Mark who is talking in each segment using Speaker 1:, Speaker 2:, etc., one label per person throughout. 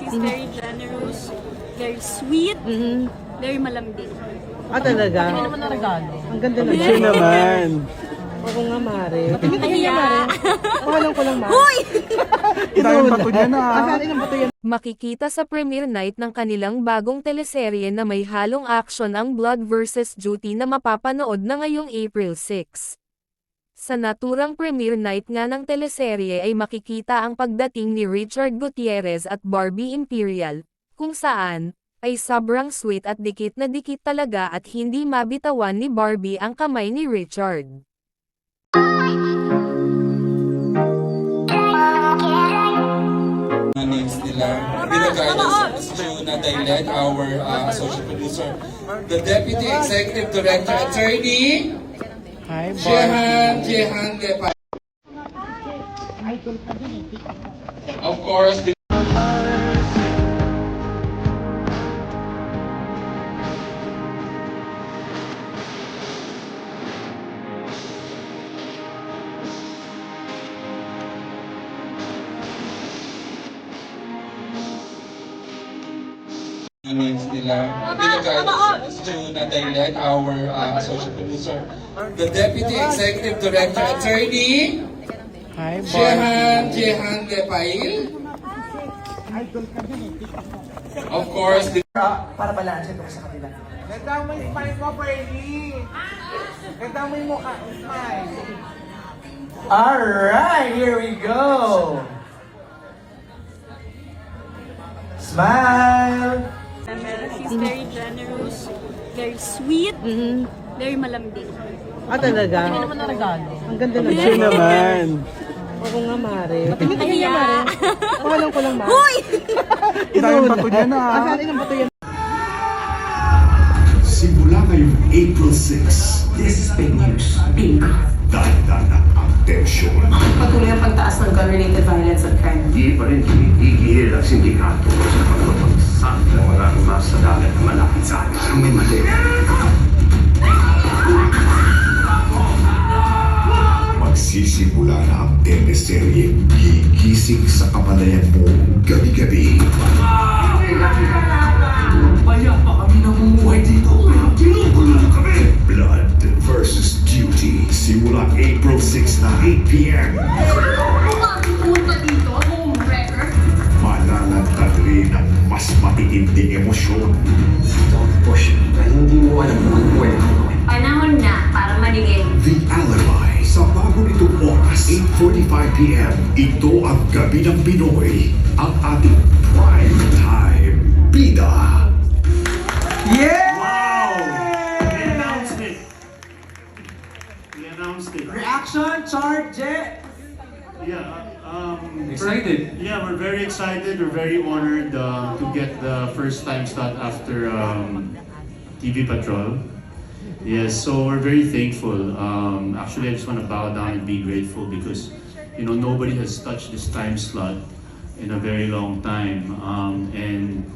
Speaker 1: He's very generous, very sweet, very malambing.
Speaker 2: Ah, talaga?
Speaker 3: Hindi naman na regalo.
Speaker 2: Ang ganda naman.
Speaker 4: Siya naman.
Speaker 2: Oo nga, Mare. Tingnan niya, Mare. Pangalan ko lang, Mare.
Speaker 1: Uy!
Speaker 4: Dahil bato niya na.
Speaker 2: Asan ang bato yan?
Speaker 5: Makikita sa premiere night ng kanilang bagong teleserye na may halong action ang Blood vs. Duty na mapapanood na ngayong April 6. Sa naturang premiere night nga ng teleserye ay makikita ang pagdating ni Richard Gutierrez at Barbie Imperial, kung saan, ay sobrang sweet at dikit na dikit talaga at hindi mabitawan ni Barbie ang kamay ni Richard.
Speaker 6: Names nila. With the guidance of Ms. Juna Dailet, our associate producer, the Deputy Executive Director, Attorney
Speaker 2: Hi,
Speaker 6: Jehan Lepay. Of course, the names nila. With the guidance of Ms. Juna Dailet, our associate producer, the Deputy Executive Director, Attorney
Speaker 2: Hi, Barbie.
Speaker 6: Jehan Lepay. Of course, the
Speaker 7: Para balanse ito sa kanila.
Speaker 3: Ganda mo yung smile mo, Fernie. Ganda mo yung mukha, smile.
Speaker 7: Alright, here we go. Smile.
Speaker 1: He's very generous, very sweet, very malambing.
Speaker 2: Ah, talaga?
Speaker 3: Hindi naman na regalo.
Speaker 2: Ang ganda naman.
Speaker 4: Siya naman.
Speaker 2: Oo nga, Mare. Tingnan niya, Mare. Pangalan ko lang, Mare.
Speaker 1: Uy!
Speaker 4: Dahil bato niya na.
Speaker 2: Asan ang bato yan?
Speaker 8: Simula ngayong April 6,
Speaker 9: This is big news. Big.
Speaker 8: dagdag ang tensyon.
Speaker 9: Patuloy ang pagtaas ng gun-related violence at crime.
Speaker 8: Hindi pa rin tumitigil ang sindikato sa pagpapagsak ng mga armas sa dagat na malapit sa atin. Ang may mali. Magsisimula na ang teleserye gigising sa kapalayan mo gabi-gabi.
Speaker 9: Kaya pa kami namumuhay dito.
Speaker 8: Ginugulo na kami! Blood versus Duty. Simula April 6 na 8 p.m.
Speaker 9: Pumunta dito, homewrecker.
Speaker 8: Malalantad rin ang mas matitinding emosyon.
Speaker 9: Don't push me. Hindi mo alam kung ano pwede ko gawin. Panahon na para maligay.
Speaker 8: The Alibi sa bago nitong oras, 8:45 p.m. Ito ang Gabi ng Pinoy, ang ating prime time bida.
Speaker 7: Yeah!
Speaker 10: We announced it. We announced it.
Speaker 7: Reaction, Chart, Jet.
Speaker 10: Yeah.
Speaker 9: Excited.
Speaker 10: Yeah, we're very excited. We're very honored to get the first time slot after TV Patrol. Yes, so we're very thankful. Actually, I just want to bow down and be grateful because, you know, nobody has touched this time slot in a very long time. And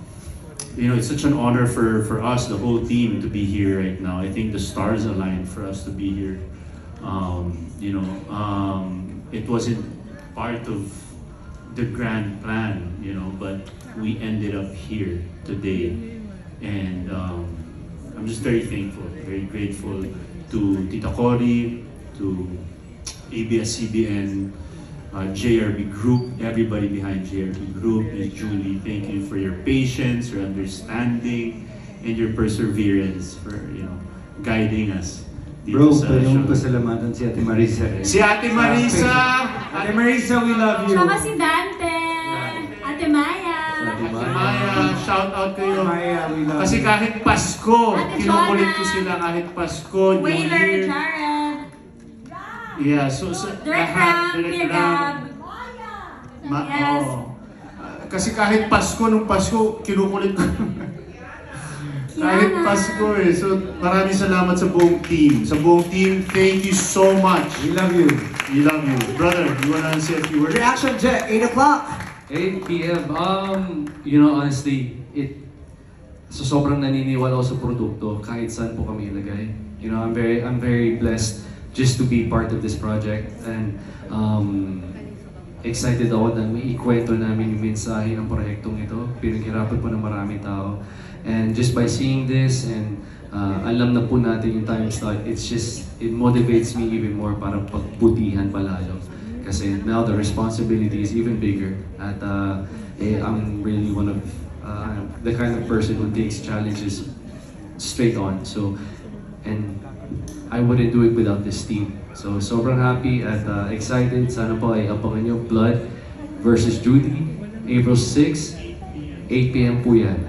Speaker 10: you know, it's such an honor for us, the whole team, to be here right now. I think the stars aligned for us to be here. You know, it wasn't part of the grand plan, you know, but we ended up here today. And I'm just very thankful, very grateful to Tita Cory, to ABS-CBN, JRB Group, everybody behind JRB Group, Ms. Julie, thank you for your patience, your understanding, and your perseverance for, you know, guiding us.
Speaker 11: Bro,
Speaker 10: sa
Speaker 11: pwede mong
Speaker 10: show.
Speaker 11: pasalamatan si Ate Marisa.
Speaker 10: Si Ate Marisa!
Speaker 11: Ate Marisa, we love you.
Speaker 9: Tsaka si Dante. Ate Maya.
Speaker 11: Ate
Speaker 10: Maya, shout out kayo.
Speaker 11: Maya, we love
Speaker 10: Kasi
Speaker 11: you.
Speaker 10: kahit Pasko,
Speaker 9: Ate
Speaker 10: kinukulit
Speaker 9: Jonah.
Speaker 10: ko sila kahit Pasko, New
Speaker 9: Waiter,
Speaker 10: Year.
Speaker 9: Jared.
Speaker 10: Yeah, so
Speaker 9: Direct
Speaker 10: lahat,
Speaker 9: Ram,
Speaker 10: Direct
Speaker 9: Kuya
Speaker 10: Ram.
Speaker 9: Gab. Yes.
Speaker 10: Kasi kahit Pasko, nung Pasko, kinukulit ko. Kahit
Speaker 9: Kiana.
Speaker 10: Pasko eh. So maraming salamat sa buong team. Sa buong team, thank you so much.
Speaker 11: We love you.
Speaker 10: We love you. Brother, you wanna say a few words?
Speaker 7: Reaction, Jet, 8 o'clock.
Speaker 11: 8 p.m. You know, honestly, so sobrang naniniwala ako sa produkto kahit saan po kami ilagay. You know, I'm very blessed just to be part of this project, and excited ako na may ikwento namin yung mensahe ng proyektong ito. Pinaghirapan po ng maraming tao. And just by seeing this and alam na po natin yung time slot, it motivates me even more para pagbutihan palalo. Kasi now the responsibility is even bigger. At I'm really one of the kind of person who takes challenges straight on. So, and I wouldn't do it without this team. So, sobrang happy at excited. Sana po ay abangan nyo Blood versus Judy, April 6, 8 p.m. po yan.